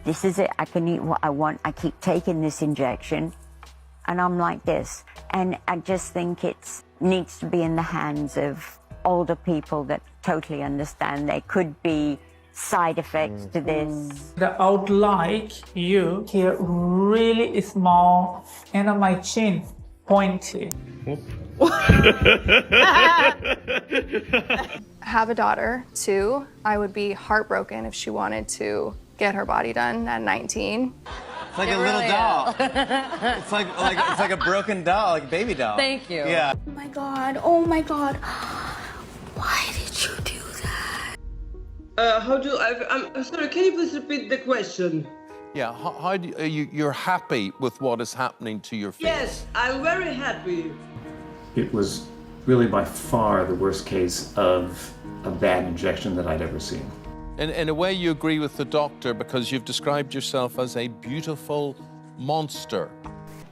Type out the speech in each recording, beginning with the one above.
this is it, I can eat what I want, I keep taking this injection, and I'm like this. And I just think it needs to be in the hands of older people that totally understand there could be side effects to this. The outline you here really small, and on my chin pointy. Have a daughter too. I would be heartbroken if she wanted to get her body done at 19. It's like a little doll. It's like a broken doll, like a baby doll. Thank you. Yeah. Oh my God, oh my God. Why did you do that? I'm sorry, can you please repeat the question? Yeah, how do you're happy with what is happening to your face? Yes, I'm very happy. It was really by far the worst case of a bad injection that I'd ever seen. In a way, you agree with the doctor because you've described yourself as a beautiful monster.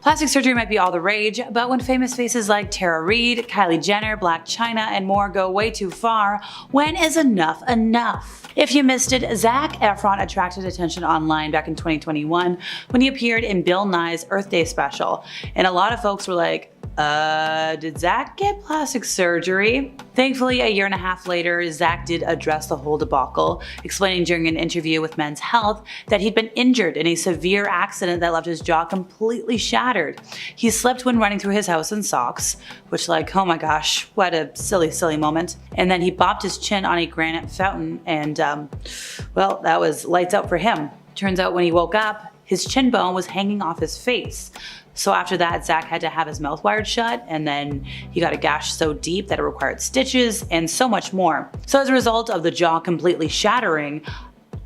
Plastic surgery might be all the rage, but when famous faces like Tara Reid, Kylie Jenner, Black China, and more go way too far, when is enough enough? If you missed it, Zack Efron attracted attention online back in 2021 when he appeared in Bill Nye's Earth Day special, and a lot of folks were like, did Zack get plastic surgery? Thankfully, a year and a half later, Zack did address the whole debacle, explaining during an interview with Men's Health that he'd been injured in a severe accident that left his jaw completely shattered. He slipped when running through his house in socks, which, like, oh my gosh, what a silly, silly moment. And then he bopped his chin on a granite fountain and, well, that was lights out for him. Turns out when he woke up, his chin bone was hanging off his face. So after that, Zack had to have his mouth wired shut, and then he got a gash so deep that it required stitches and so much more. So as a result of the jaw completely shattering,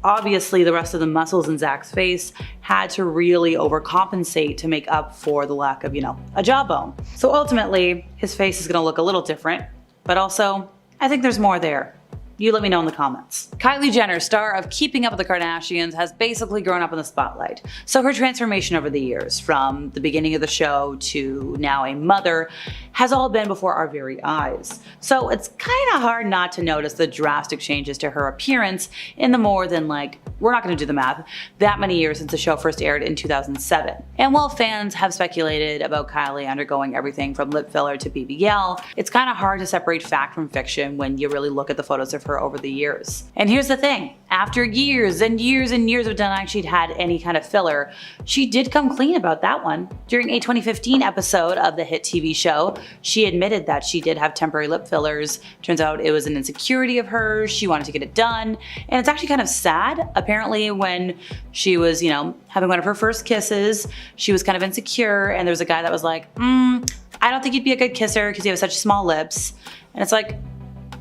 obviously the rest of the muscles in Zack's face had to really overcompensate to make up for the lack of, a jawbone. So ultimately, his face is gonna look a little different, but also, I think there's more there. You let me know in the comments. Kylie Jenner, star of Keeping Up with the Kardashians, has basically grown up in the spotlight. So her transformation over the years, from the beginning of the show to now a mother, has all been before our very eyes. So it's kind of hard not to notice the drastic changes to her appearance in the more than, we're not gonna do the math, that many years since the show first aired in 2007. And while fans have speculated about Kylie undergoing everything from lip filler to BBL, it's kind of hard to separate fact from fiction when you really look at the photos of her over the years. And here's the thing, after years and years and years of denying she'd had any kind of filler, she did come clean about that one. During a 2015 episode of the hit TV show, she admitted that she did have temporary lip fillers. Turns out it was an insecurity of hers, she wanted to get it done, and it's actually kind of sad. Apparently when she was, having one of her first kisses, she was kind of insecure, and there was a guy that was like, I don't think you'd be a good kisser because you have such small lips. And it's like,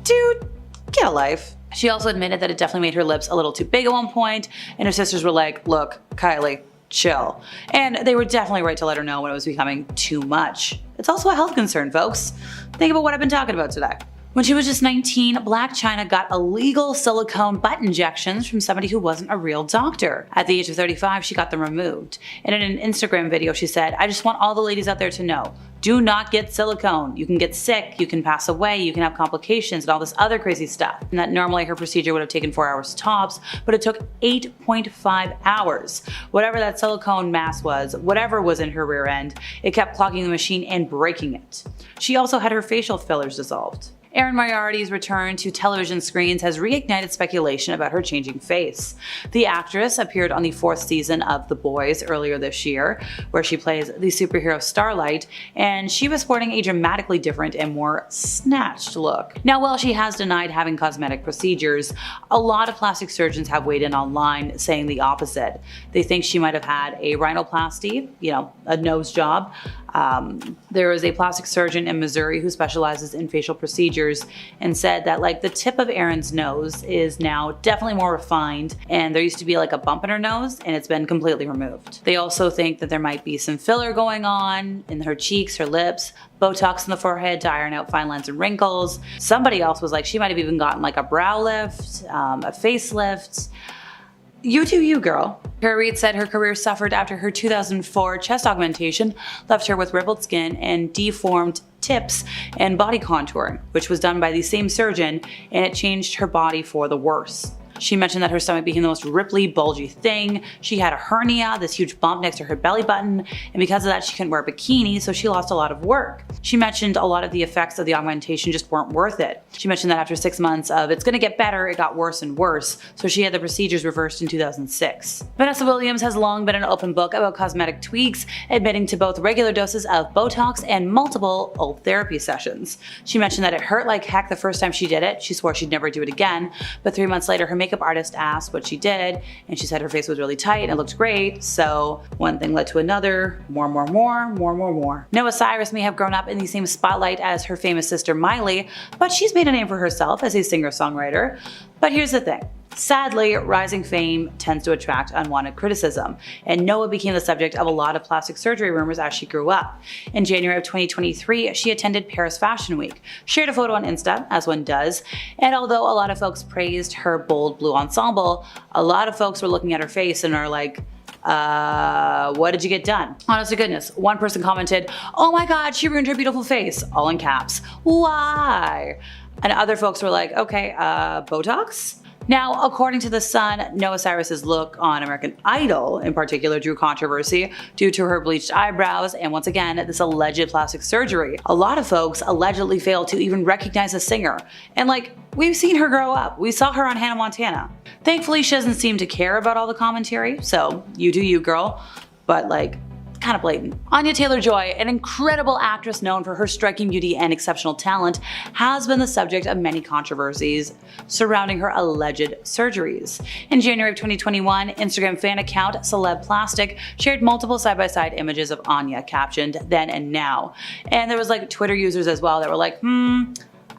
dude, get a life. She also admitted that it definitely made her lips a little too big at one point, and her sisters were like, look, Kylie, chill. And they were definitely right to let her know when it was becoming too much. It's also a health concern, folks. Think about what I've been talking about today. When she was just 19, Black China got illegal silicone butt injections from somebody who wasn't a real doctor. At the age of 35, she got them removed. And in an Instagram video, she said, I just want all the ladies out there to know, do not get silicone. You can get sick, you can pass away, you can have complications and all this other crazy stuff. And that normally her procedure would have taken 4 hours tops, but it took 8.5 hours. Whatever that silicone mass was, whatever was in her rear end, it kept clogging the machine and breaking it. She also had her facial fillers dissolved. Erin Moriarty's return to television screens has reignited speculation about her changing face. The actress appeared on the 4th season of The Boys earlier this year, where she plays the superhero Starlight, and she was sporting a dramatically different and more snatched look. Now, while she has denied having cosmetic procedures, a lot of plastic surgeons have weighed in online saying the opposite. They think she might have had a rhinoplasty, a nose job. There is a plastic surgeon in Missouri who specializes in facial procedures and said that the tip of Erin's nose is now definitely more refined, and there used to be a bump in her nose and it's been completely removed. They also think that there might be some filler going on in her cheeks, her lips, Botox in the forehead to iron out fine lines and wrinkles. Somebody else was like she might have even gotten a brow lift, a facelift. You do you, girl. Tara Reid said her career suffered after her 2004 chest augmentation left her with rippled skin and deformed tips and body contouring, which was done by the same surgeon, and it changed her body for the worse. She mentioned that her stomach became the most ripply, bulgy thing. She had a hernia, this huge bump next to her belly button, and because of that she couldn't wear a bikini, so she lost a lot of work. She mentioned a lot of the effects of the augmentation just weren't worth it. She mentioned that after 6 months of it's gonna get better, it got worse and worse, so she had the procedures reversed in 2006. Vanessa Williams has long been an open book about cosmetic tweaks, admitting to both regular doses of Botox and multiple old therapy sessions. She mentioned that it hurt like heck the first time she did it. She swore she'd never do it again, but 3 months later her makeup artist asked what she did, and she said her face was really tight and it looked great, so one thing led to another, more. Noah Cyrus may have grown up in the same spotlight as her famous sister Miley, but she's made a name for herself as a singer-songwriter. But here's the thing. Sadly, rising fame tends to attract unwanted criticism, and Noah became the subject of a lot of plastic surgery rumors as she grew up. In January of 2023, she attended Paris Fashion Week, shared a photo on Insta, as one does, and although a lot of folks praised her bold blue ensemble, a lot of folks were looking at her face and are like, what did you get done? Honest to goodness, one person commented, "Oh my god, she ruined her beautiful face," all in caps. Why? And other folks were like, okay, Botox? Now, according to The Sun, Noah Cyrus's look on American Idol in particular drew controversy due to her bleached eyebrows and once again, this alleged plastic surgery. A lot of folks allegedly failed to even recognize the singer. And like, we've seen her grow up. We saw her on Hannah Montana. Thankfully, she doesn't seem to care about all the commentary, so you do you, girl. But like, kind of blatant. Anya Taylor-Joy, an incredible actress known for her striking beauty and exceptional talent, has been the subject of many controversies surrounding her alleged surgeries. In January of 2021, Instagram fan account Celeb Plastic shared multiple side-by-side images of Anya captioned "then and now." And there was like Twitter users as well that were like,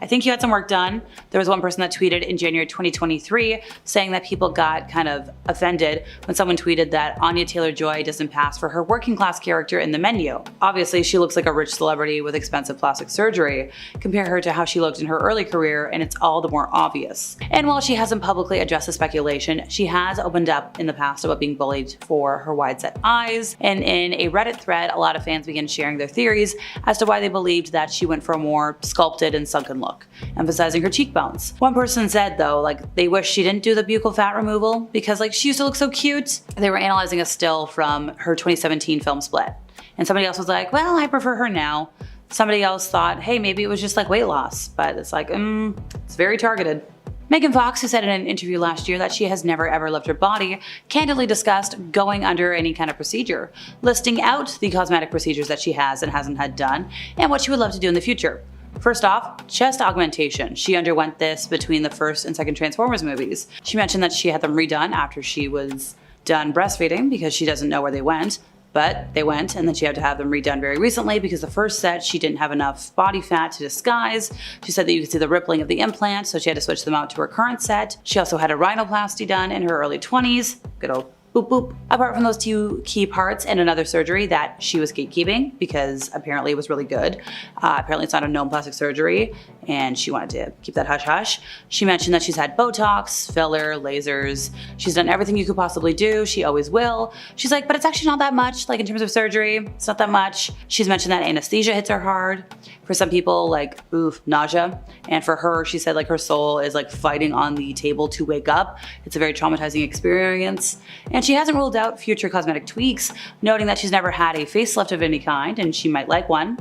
I think you had some work done. There was one person that tweeted in January 2023 saying that people got kind of offended when someone tweeted that Anya Taylor-Joy doesn't pass for her working class character in The Menu. Obviously, she looks like a rich celebrity with expensive plastic surgery. Compare her to how she looked in her early career and it's all the more obvious. And while she hasn't publicly addressed the speculation, she has opened up in the past about being bullied for her wide-set eyes. And in a Reddit thread, a lot of fans began sharing their theories as to why they believed that she went for a more sculpted and sunken look, emphasizing her cheekbones. One person said though, like, they wish she didn't do the buccal fat removal because like she used to look so cute. They were analyzing a still from her 2017 film Split. And somebody else was like, well, I prefer her now. Somebody else thought, hey, maybe it was just like weight loss, but it's like, it's very targeted. Megan Fox, who said in an interview last year that she has never ever loved her body, candidly discussed going under any kind of procedure, listing out the cosmetic procedures that she has and hasn't had done and what she would love to do in the future. First off, chest augmentation. She underwent this between the first and second Transformers movies. She mentioned that she had them redone after she was done breastfeeding because she doesn't know where they went. But they went, and then she had to have them redone very recently because the first set she didn't have enough body fat to disguise. She said that you could see the rippling of the implant, so she had to switch them out to her current set. She also had a rhinoplasty done in her early 20s. Good old boop boop. Apart from those two key parts and another surgery that she was gatekeeping because apparently it was really good. Apparently it's not a known plastic surgery and she wanted to keep that hush hush. She mentioned that she's had Botox, filler, lasers. She's done everything you could possibly do. She always will. She's like, but it's actually not that much. Like in terms of surgery, it's not that much. She's mentioned that anesthesia hits her hard. For some people, like, oof, nausea. And for her, she said like her soul is like fighting on the table to wake up. It's a very traumatizing experience. And she hasn't ruled out future cosmetic tweaks, noting that she's never had a facelift of any kind and she might like one.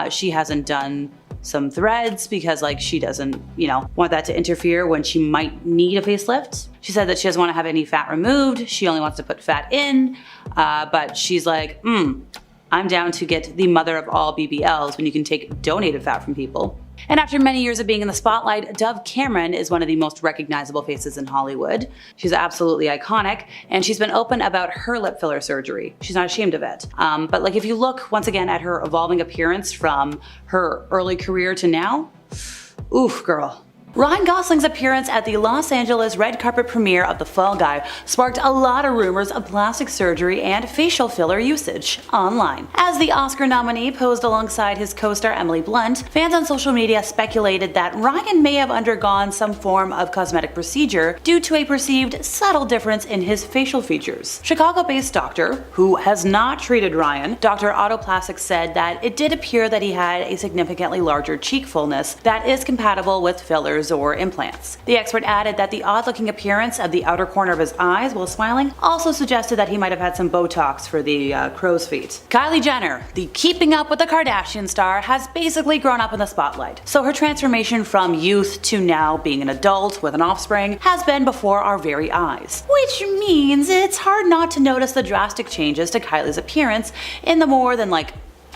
She hasn't done some threads because like she doesn't, want that to interfere when she might need a facelift. She said that she doesn't want to have any fat removed. She only wants to put fat in, but she's like, I'm down to get the mother of all BBLs when you can take donated fat from people. And after many years of being in the spotlight, Dove Cameron is one of the most recognizable faces in Hollywood. She's absolutely iconic, and she's been open about her lip filler surgery. She's not ashamed of it. But like if you look once again at her evolving appearance from her early career to now, oof, girl. Ryan Gosling's appearance at the Los Angeles red carpet premiere of The Fall Guy sparked a lot of rumors of plastic surgery and facial filler usage online. As the Oscar nominee posed alongside his co-star Emily Blunt, fans on social media speculated that Ryan may have undergone some form of cosmetic procedure due to a perceived subtle difference in his facial features. Chicago-based doctor, who has not treated Ryan, Dr. Autoplastic said that it did appear that he had a significantly larger cheek fullness that is compatible with fillers fillers or implants. The expert added that the odd-looking appearance of the outer corner of his eyes while smiling also suggested that he might have had some Botox for the crow's feet. Kylie Jenner, the Keeping Up with the Kardashian star, has basically grown up in the spotlight. So her transformation from youth to now being an adult with an offspring has been before our very eyes. Which means it's hard not to notice the drastic changes to Kylie's appearance in the more than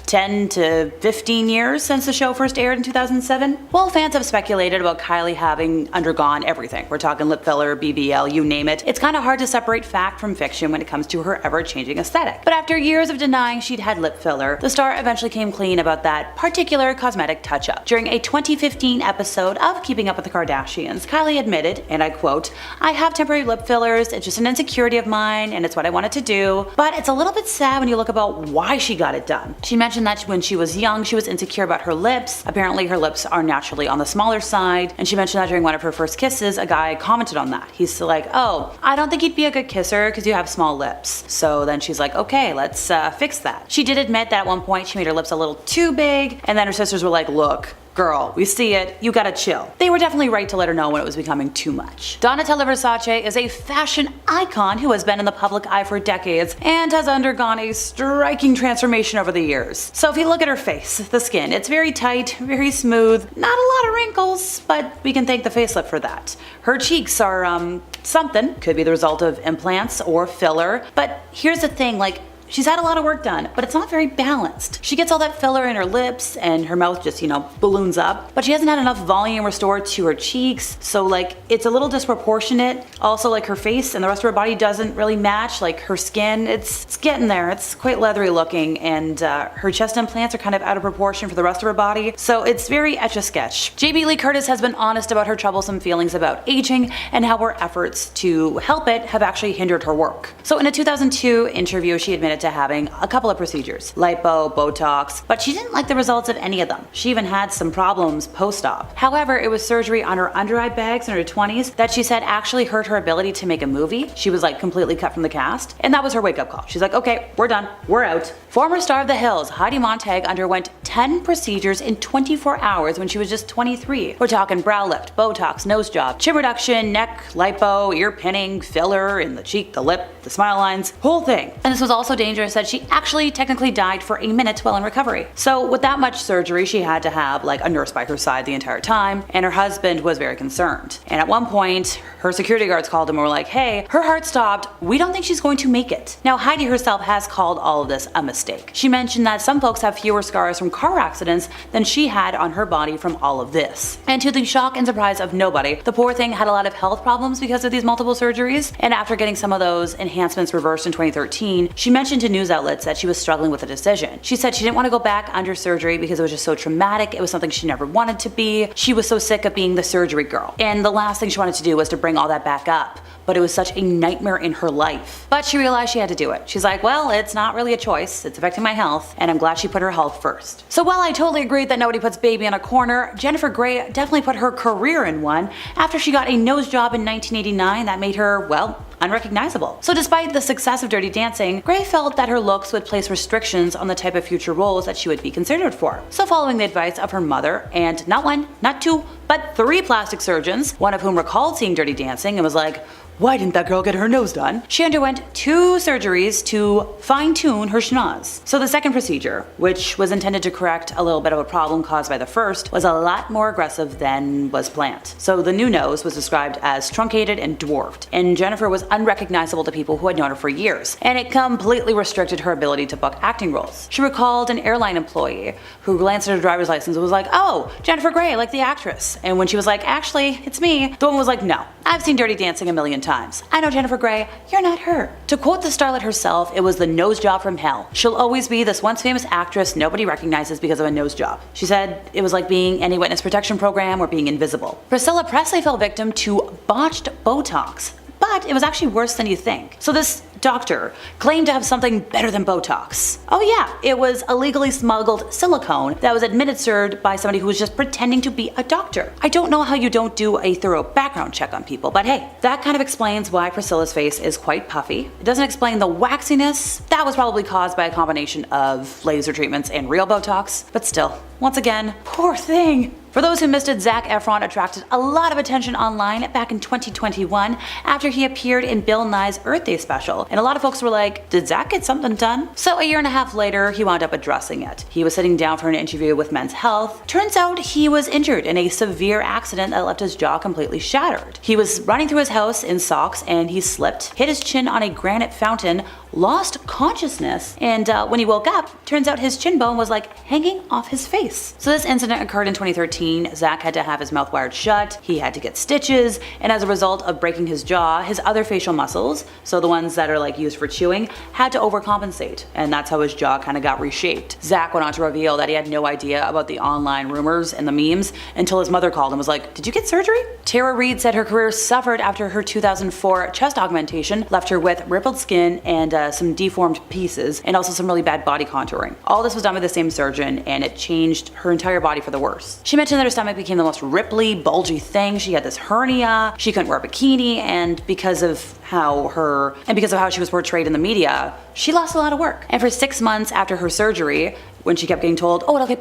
10 to 15 years since the show first aired in 2007. While fans have speculated about Kylie having undergone everything, we're talking lip filler, BBL, you name it, it's kind of hard to separate fact from fiction when it comes to her ever-changing aesthetic. But after years of denying she'd had lip filler, the star eventually came clean about that particular cosmetic touch-up. During a 2015 episode of Keeping Up with the Kardashians, Kylie admitted, and I quote, "I have temporary lip fillers, it's just an insecurity of mine and it's what I wanted to do, but it's a little bit sad when you look about why she got it done." She mentioned that when she was young, she was insecure about her lips. Apparently her lips are naturally on the smaller side, and she mentioned that during one of her first kisses, a guy commented on that. He's like, "Oh, I don't think you'd be a good kisser because you have small lips." So then she's like, "Okay, let's fix that." She did admit that at one point she made her lips a little too big, and then her sisters were like, "Look, girl, we see it, you gotta chill." They were definitely right to let her know when it was becoming too much. Donatella Versace is a fashion icon who has been in the public eye for decades and has undergone a striking transformation over the years. So if you look at her face, the skin, it's very tight, very smooth, not a lot of wrinkles, but we can thank the facelift for that. Her cheeks are, something, could be the result of implants or filler, but here's the thing, she's had a lot of work done, but it's not very balanced. She gets all that filler in her lips and her mouth just, balloons up, but she hasn't had enough volume restored to her cheeks, so it's a little disproportionate. Also, her face and the rest of her body doesn't really match, her skin, it's getting there. It's quite leathery looking, and her chest implants are kind of out of proportion for the rest of her body, so it's very etch-a-sketch. JB Lee Curtis has been honest about her troublesome feelings about aging and how her efforts to help it have actually hindered her work. So in a 2002 interview, she admitted to having a couple of procedures, lipo, Botox, but she didn't like the results of any of them. She even had some problems post-op. However, it was surgery on her under-eye bags in her 20s that she said actually hurt her ability to make a movie. She was completely cut from the cast, and that was her wake-up call. She's like, "Okay, we're done, we're out." Former star of The Hills, Heidi Montag, underwent 10 procedures in 24 hours when she was just 23. We're talking brow lift, Botox, nose job, chin reduction, neck, lipo, ear pinning, filler in the cheek, the lip, the smile lines, whole thing. And this was also dangerous that she actually technically died for a minute while in recovery. So with that much surgery, she had to have a nurse by her side the entire time, and her husband was very concerned. And at one point, her security guards called him and were like, "Hey, her heart stopped, we don't think she's going to make it." Now Heidi herself has called all of this a mistake. She mentioned that some folks have fewer scars from car accidents than she had on her body from all of this. And to the shock and surprise of nobody, the poor thing had a lot of health problems because of these multiple surgeries, and after getting some of those enhancements reversed in 2013, she mentioned to news outlets that she was struggling with a decision. She said she didn't want to go back under surgery because it was just so traumatic, it was something she never wanted to be. She was so sick of being the surgery girl, and the last thing she wanted to do was to bring all that back up, but it was such a nightmare in her life. But she realized she had to do it. She's like, well, it's not really a choice, it's affecting my health, and I'm glad she put her health first. So while I totally agree that nobody puts baby in a corner, Jennifer Grey definitely put her career in one after she got a nose job in 1989 that made her, well, unrecognizable. So despite the success of Dirty Dancing, Grey felt that her looks would place restrictions on the type of future roles that she would be considered for. So following the advice of her mother and not one, not two, but 3 plastic surgeons, one of whom recalled seeing Dirty Dancing and was like, why didn't that girl get her nose done? She underwent 2 surgeries to fine-tune her schnoz. So the second procedure, which was intended to correct a little bit of a problem caused by the first, was a lot more aggressive than was planned. So the new nose was described as truncated and dwarfed, and Jennifer was unrecognizable to people who had known her for years, and it completely restricted her ability to book acting roles. She recalled an airline employee who glanced at her driver's license and was like, oh, Jennifer Grey, like the actress. And when she was like, actually, it's me, the woman was like, no, I've seen Dirty Dancing a million times. I know Jennifer Grey, you're not her. To quote the starlet herself, it was the nose job from hell. She'll always be this once famous actress nobody recognizes because of a nose job. She said it was like being any witness protection program or being invisible. Priscilla Presley fell victim to botched Botox, but it was actually worse than you think. So this doctor, claimed to have something better than Botox. Oh yeah, it was illegally smuggled silicone that was administered by somebody who was just pretending to be a doctor. I don't know how you don't do a thorough background check on people, but hey, that kind of explains why Priscilla's face is quite puffy. It doesn't explain the waxiness. That was probably caused by a combination of laser treatments and real Botox, but still, once again, poor thing. For those who missed it, Zac Efron attracted a lot of attention online back in 2021 after he appeared in Bill Nye's Earth Day special, and a lot of folks were like, did Zac get something done? So a year and a half later, he wound up addressing it. He was sitting down for an interview with Men's Health. Turns out he was injured in a severe accident that left his jaw completely shattered. He was running through his house in socks and he slipped, hit his chin on a granite fountain, lost consciousness, and when he woke up, turns out his chin bone was like hanging off his face. So this incident occurred in 2013. Zac had to have his mouth wired shut, he had to get stitches, and as a result of breaking his jaw, his other facial muscles, so the ones that are like used for chewing, had to overcompensate, and that's how his jaw kind of got reshaped. Zac went on to reveal that he had no idea about the online rumors and the memes until his mother called and was like, did you get surgery? Tara Reid said her career suffered after her 2004 chest augmentation left her with rippled skin and some deformed pieces, and also some really bad body contouring. All this was done by the same surgeon, and it changed her entire body for the worse. She mentioned that her stomach became the most ripply, bulgy thing. She had this hernia, she couldn't wear a bikini, and because of how she was portrayed in the media, she lost a lot of work. And for 6 months after her surgery, when she kept getting told, oh, it'll get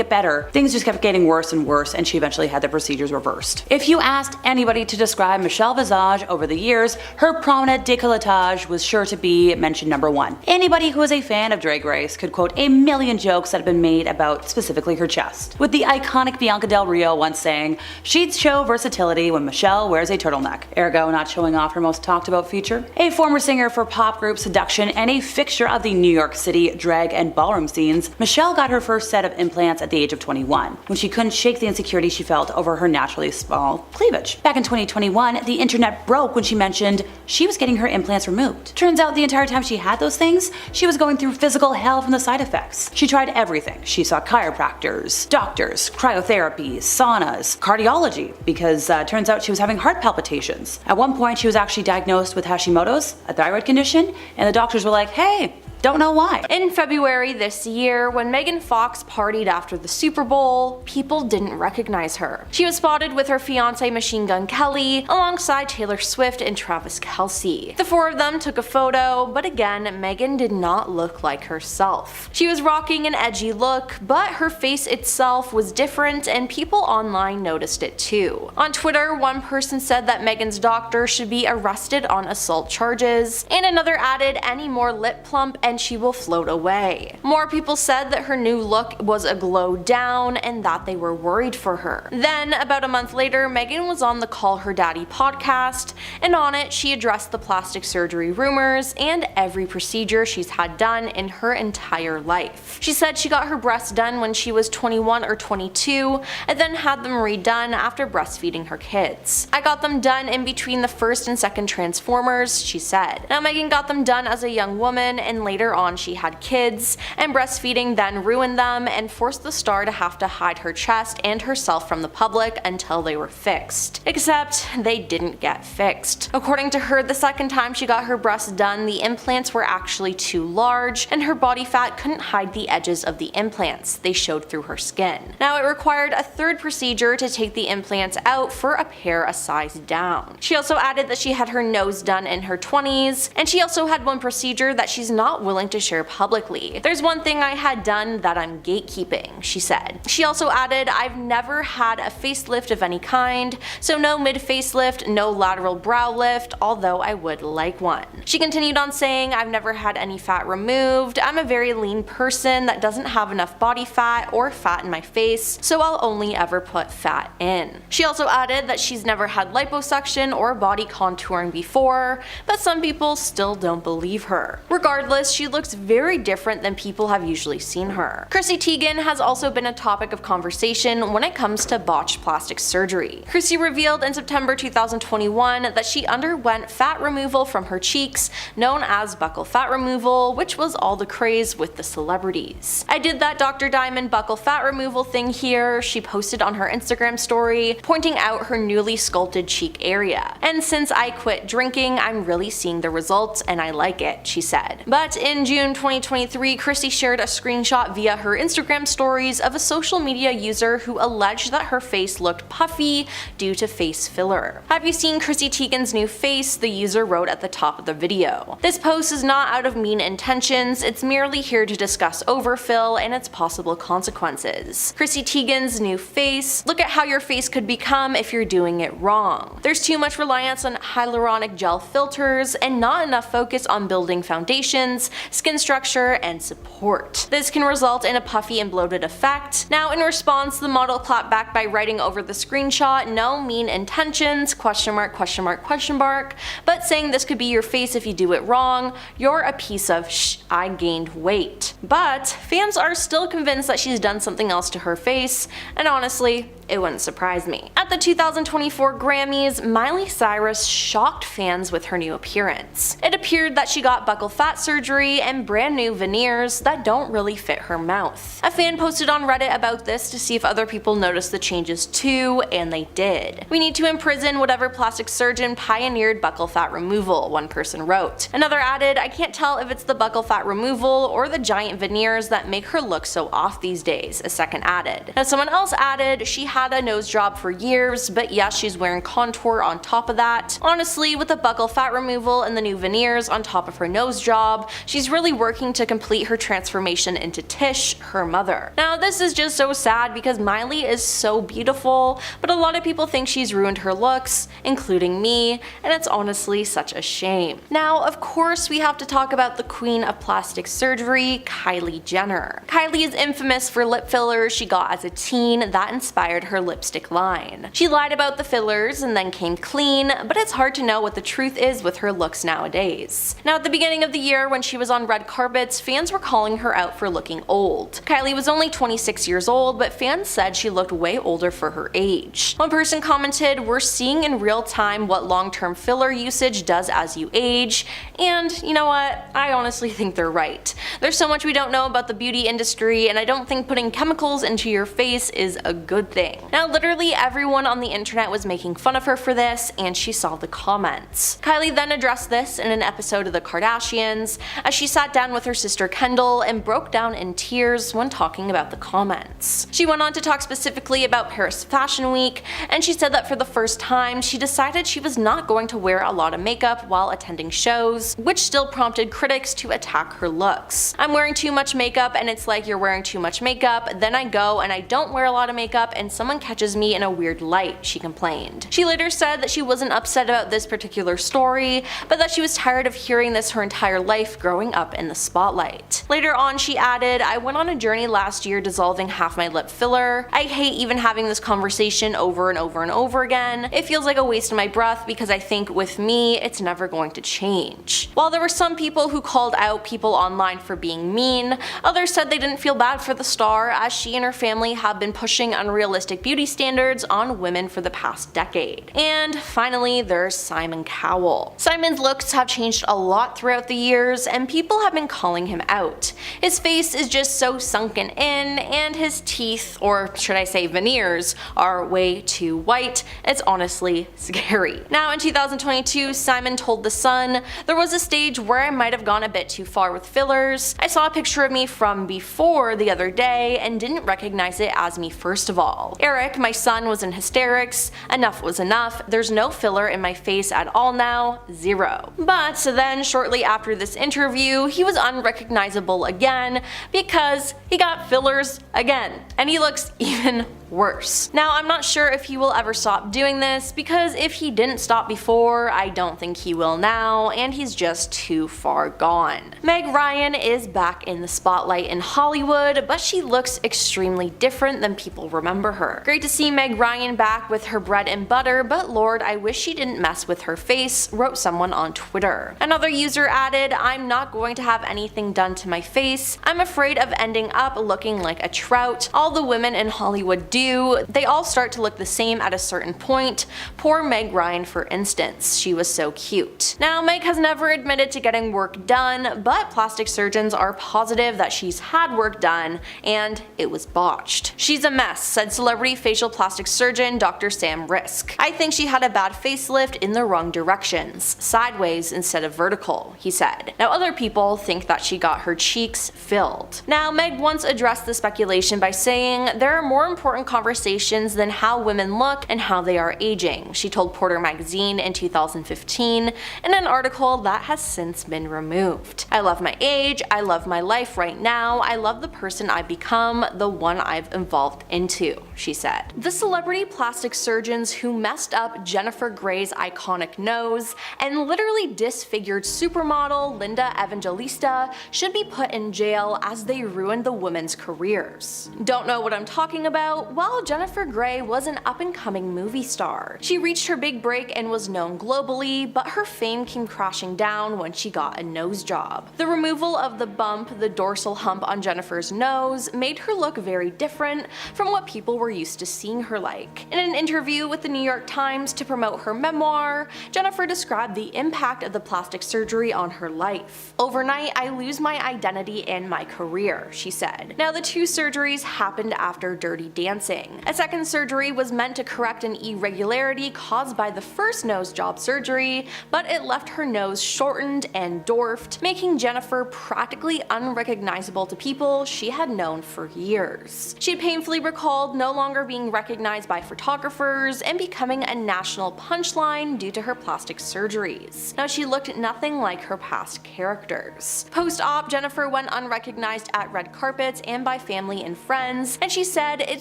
better, things just kept getting worse and worse, and she eventually had the procedures reversed. If you asked anybody to describe Michelle Visage over the years, her prominent décolletage was sure to be mention number one. Anybody who is a fan of Drag Race could quote a million jokes that have been made about specifically her chest, with the iconic Bianca Del Rio once saying, she'd show versatility when Michelle wears a turtleneck, ergo not showing off her most talked about feature. A former singer for pop group Seduction and a fixture of the New York City drag and ballroom scenes, Michelle got her first set of implants at the age of 21, when she couldn't shake the insecurity she felt over her naturally small cleavage. Back in 2021, the internet broke when she mentioned she was getting her implants removed. Turns out the entire time she had those things, she was going through physical hell from the side effects. She tried everything. She saw chiropractors, doctors, cryotherapy, saunas, cardiology, because turns out she was having heart palpitations. At one point, she was actually diagnosed with Hashimoto's, a thyroid condition, and the doctors were like, hey, don't know why. In February this year, when Megan Fox partied after the Super Bowl, people didn't recognize her. She was spotted with her fiance Machine Gun Kelly, alongside Taylor Swift and Travis Kelce. The four of them took a photo, but again, Megan did not look like herself. She was rocking an edgy look, but her face itself was different, and people online noticed it too. On Twitter, one person said that Megan's doctor should be arrested on assault charges, and another added, any more lip plump and she will float away. More people said that her new look was a glow down and that they were worried for her. Then, about a month later, Megan was on the Call Her Daddy podcast, and on it she addressed the plastic surgery rumors and every procedure she's had done in her entire life. She said she got her breasts done when she was 21 or 22 and then had them redone after breastfeeding her kids. I got them done in between the first and second Transformers, she said. Now Megan got them done as a young woman, and later on she had kids, and breastfeeding then ruined them and forced the star to have to hide her chest and herself from the public until they were fixed. Except they didn't get fixed. According to her, the second time she got her breasts done, the implants were actually too large and her body fat couldn't hide the edges of the implants. They showed through her skin. Now it required a third procedure to take the implants out for a pair a size down. She also added that she had her nose done in her 20s, and she also had one procedure that she's not willing to share publicly. There's one thing I had done that I'm gatekeeping, she said. She also added, I've never had a facelift of any kind, so no mid facelift, no lateral brow lift, although I would like one. She continued on saying, I've never had any fat removed, I'm a very lean person that doesn't have enough body fat or fat in my face, so I'll only ever put fat in. She also added that she's never had liposuction or body contouring before, but some people still don't believe her. Regardless, she looks very different than people have usually seen her. Chrissy Teigen has also been a topic of conversation when it comes to botched plastic surgery. Chrissy revealed in September 2021 that she underwent fat removal from her cheeks, known as buccal fat removal, which was all the craze with the celebrities. "I did that Dr. Diamond buccal fat removal thing here," she posted on her Instagram story, pointing out her newly sculpted cheek area. "And since I quit drinking, I'm really seeing the results and I like it," she said. But in June 2023, Chrissy shared a screenshot via her Instagram stories of a social media user who alleged that her face looked puffy due to face filler. "Have you seen Chrissy Teigen's new face?" the user wrote at the top of the video. "This post is not out of mean intentions, it's merely here to discuss overfill and its possible consequences. Chrissy Teigen's new face. Look at how your face could become if you're doing it wrong. There's too much reliance on hyaluronic gel filters and not enough focus on building foundations, skin structure, and support. This can result in a puffy and bloated effect." Now, in response, the model clapped back by writing over the screenshot, "No mean intentions, question mark, question mark, question mark, but saying this could be your face if you do it wrong. You're a piece of I gained weight." But fans are still convinced that she's done something else to her face, and honestly, it wouldn't surprise me. At the 2024 Grammys, Miley Cyrus shocked fans with her new appearance. It appeared that she got buccal fat surgery and brand new veneers that don't really fit her mouth. A fan posted on Reddit about this to see if other people noticed the changes too, and they did. "We need to imprison whatever plastic surgeon pioneered buccal fat removal," one person wrote. Another added, "I can't tell if it's the buccal fat removal or the giant veneers that make her look so off these days," a second added. Now someone else added, "She had a nose job for years, but yes, she's wearing contour on top of that. Honestly, with the buccal fat removal and the new veneers on top of her nose job, she's really working to complete her transformation into Tish, her mother." Now this is just so sad because Miley is so beautiful, but a lot of people think she's ruined her looks, including me, and it's honestly such a shame. Now, of course, we have to talk about the queen of plastic surgery, Kylie Jenner. Kylie is infamous for lip fillers she got as a teen that inspired her lipstick line. She lied about the fillers and then came clean, but it's hard to know what the truth is with her looks nowadays. Now at the beginning of the year when she was on red carpets, fans were calling her out for looking old. Kylie was only 26 years old, but fans said she looked way older for her age. One person commented, "We're seeing in real time what long-term filler usage does as you age," and you know what? I honestly think they're right. There's so much we don't know about the beauty industry, and I don't think putting chemicals into your face is a good thing. Now literally everyone on the internet was making fun of her for this, and she saw the comments. Kylie then addressed this in an episode of The Kardashians, as she sat down with her sister Kendall and broke down in tears when talking about the comments. She went on to talk specifically about Paris Fashion Week, and she said that for the first time she decided she was not going to wear a lot of makeup while attending shows, which still prompted critics to attack her looks. "I'm wearing too much makeup and it's like you're wearing too much makeup, then I go and I don't wear a lot of makeup and someone catches me in a weird light," she complained. She later said that she wasn't upset about this particular story, but that she was tired of hearing this her entire life growing up in the spotlight. Later on she added, "I went on a journey last year dissolving half my lip filler. I hate even having this conversation over and over and over again. It feels like a waste of my breath because I think with me, it's never going to change." While there were some people who called out people online for being mean, others said they didn't feel bad for the star as she and her family have been pushing unrealistic beauty standards on women for the past decade. And finally, there's Simon Cowell. Simon's looks have changed a lot throughout the years, and people have been calling him out. His face is just so sunken in, and his teeth, or should I say veneers, are way too white. It's honestly scary. Now in 2022, Simon told The Sun, "There was a stage where I might have gone a bit too far with fillers. I saw a picture of me from before the other day and didn't recognize it as me first of all. Eric, my son, was in hysterics. Enough was enough. There's no filler in my face at all now. Zero." But then shortly after this interview, he was unrecognizable again because he got fillers again. And he looks even worse. Now, I'm not sure if he will ever stop doing this, because if he didn't stop before, I don't think he will now, and he's just too far gone. Meg Ryan is back in the spotlight in Hollywood, but she looks extremely different than people remember her. Great to see Meg Ryan back with her bread and butter, but Lord, I wish she didn't mess with her face, wrote someone on Twitter. Another user added, I'm not going to have anything done to my face. I'm afraid of ending up looking like a trout. All the women in Hollywood do. They all start to look the same at a certain point. Poor Meg Ryan, for instance. She was so cute. Now, Meg has never admitted to getting work done, but plastic surgeons are positive that she's had work done and it was botched. She's a mess, said celebrity facial plastic surgeon Dr. Sam Risk. I think she had a bad facelift in the wrong directions, sideways instead of vertical, he said. Now, other people think that she got her cheeks filled. Now, Meg once addressed the speculation by saying, there are more important conversations than how women look and how they are aging, she told Porter magazine in 2015 in an article that has since been removed. I love my age, I love my life right now, I love the person I've become, the one I've evolved into, she said. The celebrity plastic surgeons who messed up Jennifer Grey's iconic nose and literally disfigured supermodel Linda Evangelista should be put in jail as they ruined the women's careers. Don't know what I'm talking about? Well, Jennifer Grey was an up-and-coming movie star. She reached her big break and was known globally, but her fame came crashing down when she got a nose job. The removal of the bump, the dorsal hump on Jennifer's nose, made her look very different from what people were used to seeing her like. In an interview with the New York Times to promote her memoir, Jennifer described the impact of the plastic surgery on her life. Overnight, I lose my identity and my career, she said. Now, the two surgeries happened after Dirty Dancing. A second surgery was meant to correct an irregularity caused by the first nose job surgery, but it left her nose shortened and dwarfed, making Jennifer practically unrecognizable to people she had known for years. She painfully recalled no longer being recognized by photographers and becoming a national punchline due to her plastic surgeries. Now, she looked nothing like her past characters. Post-op, Jennifer went unrecognized at red carpets and by family and friends, and she said, it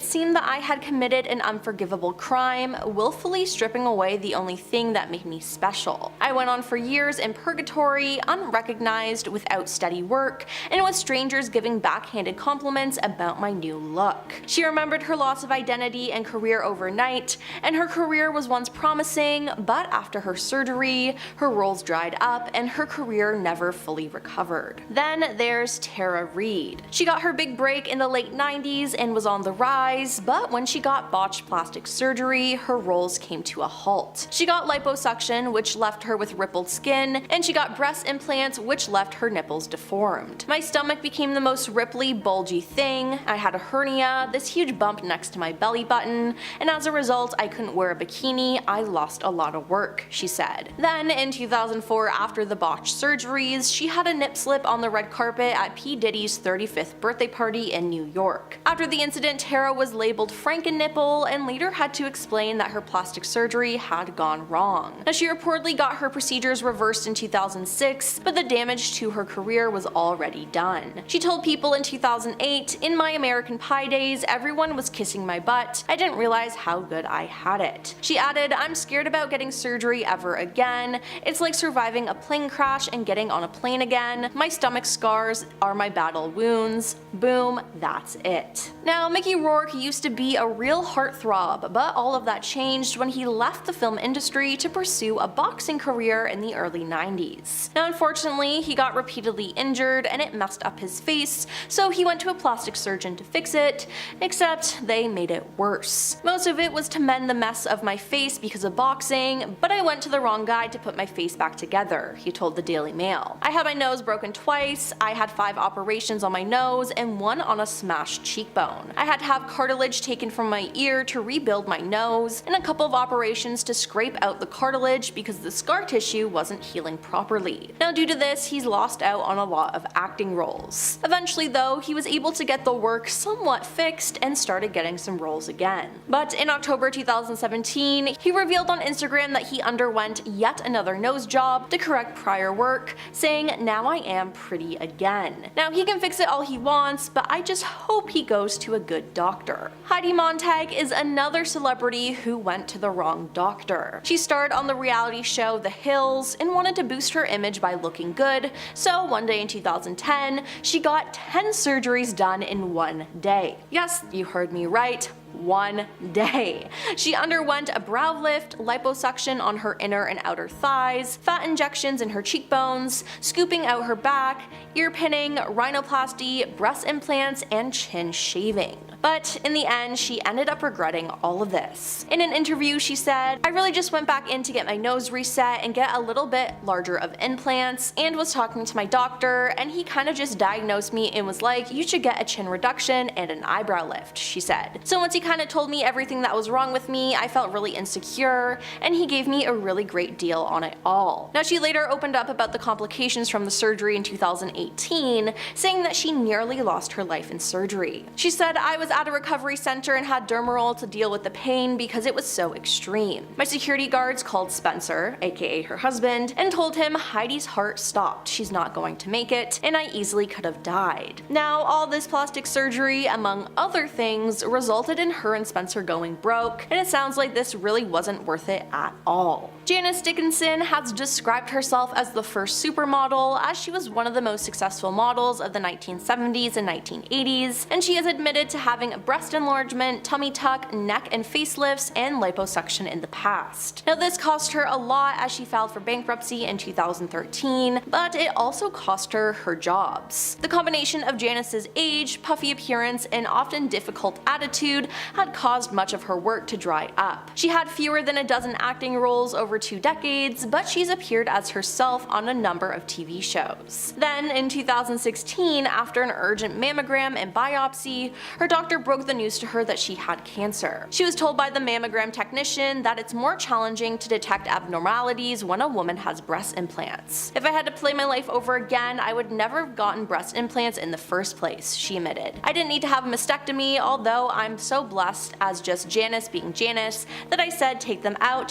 seemed that I had committed an unforgivable crime, willfully stripping away the only thing that made me special. I went on for years in purgatory, unrecognized, without steady work, and with strangers giving backhanded compliments about my new look. She remembered her loss of identity and career overnight, and her career was once promising, but after her surgery, her roles dried up and her career never fully recovered. Then there's Tara Reid. She got her big break in the late 90s and was on the rise, but when she got botched plastic surgery, her roles came to a halt. She got liposuction, which left her with rippled skin, and she got breast implants, which left her nipples deformed. My stomach became the most ripply, bulgy thing. I had a hernia, this huge bump next to my belly button, and as a result, I couldn't wear a bikini. I lost a lot of work, she said. Then in 2004, after the botched surgeries, she had a nip slip on the red carpet at P. Diddy's 35th birthday party in New York. After the incident, Tara was labeled Franken-nipple and later had to explain that her plastic surgery had gone wrong. Now, she reportedly got her procedures reversed in 2006, but the damage to her career was already done. She told People in 2008, in my American Pie days, everyone was kissing my butt. I didn't realize how good I had it. She added, I'm scared about getting surgery ever again. It's like surviving a plane crash and getting on a plane again. My stomach scars are my battle wounds. Boom, that's it. Now, Mickey Rourke used to be a real heartthrob, but all of that changed when he left the film industry to pursue a boxing career in the early 90s. Now, unfortunately, he got repeatedly injured and it messed up his face, so he went to a plastic surgeon to fix it, except they made it worse. Most of it was to mend the mess of my face because of boxing, but I went to the wrong guy to put my face back together, he told the Daily Mail. I had my nose broken twice, I had 5 operations on my nose and 1 on a smashed cheekbone. I had to have cartilage taken from my ear to rebuild my nose, and a couple of operations to scrape out the cartilage because the scar tissue wasn't healing properly. Now, due to this, he's lost out on a lot of acting roles. Eventually though, he was able to get the work somewhat fixed and started getting some roles again. But in October 2017, he revealed on Instagram that he underwent yet another nose job to correct prior work, saying, now I am pretty again. Now, he can fix it all he wants, but I just hope he goes to a good doctor. Heidi Montag is another celebrity who went to the wrong doctor. She starred on the reality show The Hills and wanted to boost her image by looking good, so one day in 2010, she got 10 surgeries done in one day. Yes, you heard me right. One day. She underwent a brow lift, liposuction on her inner and outer thighs, fat injections in her cheekbones, scooping out her back, ear pinning, rhinoplasty, breast implants, and chin shaving. But in the end, she ended up regretting all of this. In an interview, she said, "I really just went back in to get my nose reset and get a little bit larger of implants, and was talking to my doctor, and he kind of just diagnosed me and was like, you should get a chin reduction and an eyebrow lift," she said. "So once he kind of told me everything that was wrong with me, I felt really insecure, and he gave me a really great deal on it all." Now, she later opened up about the complications from the surgery in 2018, saying that she nearly lost her life in surgery. She said, "I was at a recovery center and had dermal to deal with the pain because it was so extreme. My security guards called Spencer, aka her husband, and told him Heidi's heart stopped, she's not going to make it, and I easily could have died." Now, all this plastic surgery, among other things, resulted in her and Spencer going broke, and it sounds like this really wasn't worth it at all. Janice Dickinson has described herself as the first supermodel, as she was one of the most successful models of the 1970s and 1980s, and she has admitted to having a breast enlargement, tummy tuck, neck and facelifts, and liposuction in the past. Now, this cost her a lot as she filed for bankruptcy in 2013, but it also cost her her jobs. The combination of Janice's age, puffy appearance, and often difficult attitude had caused much of her work to dry up. She had fewer than a dozen acting roles over 2 decades, but she's appeared as herself on a number of TV shows. Then, in 2016, after an urgent mammogram and biopsy, her doctor broke the news to her that she had cancer. She was told by the mammogram technician that it's more challenging to detect abnormalities when a woman has breast implants. "If I had to play my life over again, I would never have gotten breast implants in the first place," she admitted. "I didn't need to have a mastectomy, although I'm so blessed as just Janice being Janice that I said take them out,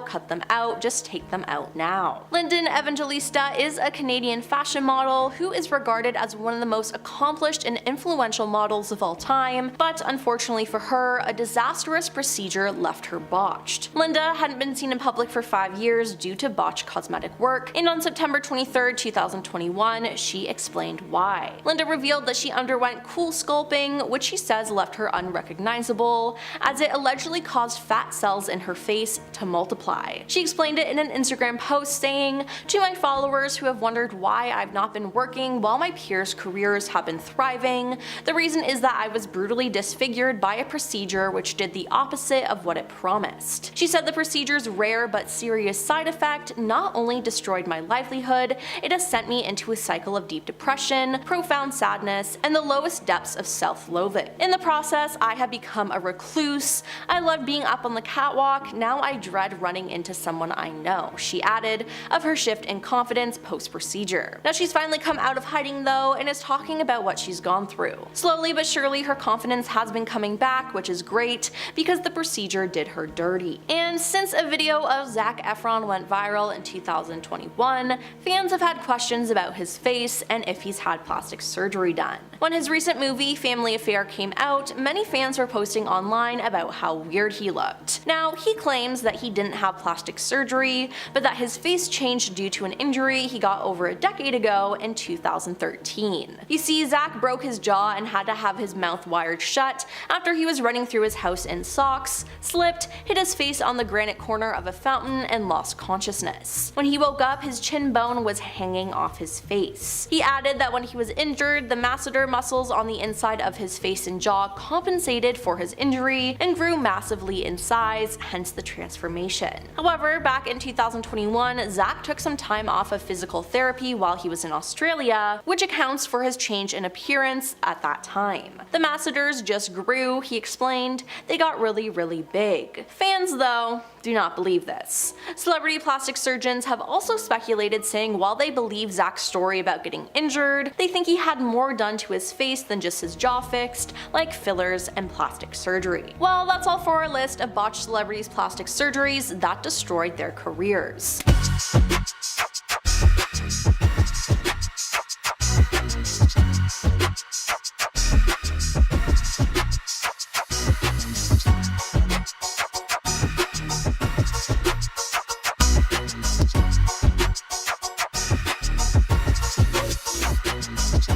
cut them out, just take them out now." Lyndon Evangelista is a Canadian fashion model who is regarded as one of the most accomplished and influential models of all time, but unfortunately for her, a disastrous procedure left her botched. Linda hadn't been seen in public for 5 years due to botched cosmetic work, and on September 23, 2021, she explained why. Linda revealed that she underwent cool sculpting, which she says left her unrecognizable, as it allegedly caused fat cells in her face to multiply. She explained it in an Instagram post saying, "To my followers who have wondered why I've not been working while my peers' careers have been thriving, the reason is that I was brutally disfigured by a procedure which did the opposite of what it promised." She said the procedure's rare but serious side effect not only destroyed my livelihood, it has sent me into a cycle of deep depression, profound sadness, and the lowest depths of self-loathing. In the process, I have become a recluse. I loved being up on the catwalk, now I dread running into someone I know, she added of her shift in confidence post-procedure. Now, she's finally come out of hiding though, and is talking about what she's gone through. Slowly but surely, her confidence has been coming back, which is great, because the procedure did her dirty. And since a video of Zack Efron went viral in 2021, fans have had questions about his face and if he's had plastic surgery done. When his recent movie, Family Affair, came out, many fans were posting online about how weird he looked. Now, he claims that he didn't have plastic surgery, but that his face changed due to an injury he got over a decade ago in 2013. You see, Zack broke his jaw and had to have his mouth wired shut after he was running through his house in socks, slipped, hit his face on the granite corner of a fountain, and lost consciousness. When he woke up, his chin bone was hanging off his face. He added that when he was injured, the masseter muscles on the inside of his face and jaw compensated for his injury and grew massively in size, hence the transformation. However, back in 2021, Zack took some time off of physical therapy while he was in Australia, which accounts for his change in appearance at that time. The masseters just grew, he explained. They got really big. Fans, though, do not believe this. Celebrity plastic surgeons have also speculated, saying while they believe Zack's story about getting injured, they think he had more done to his face than just his jaw fixed, like fillers and plastic surgery. Well, that's all for our list of botched celebrities' plastic surgeries that destroyed their careers.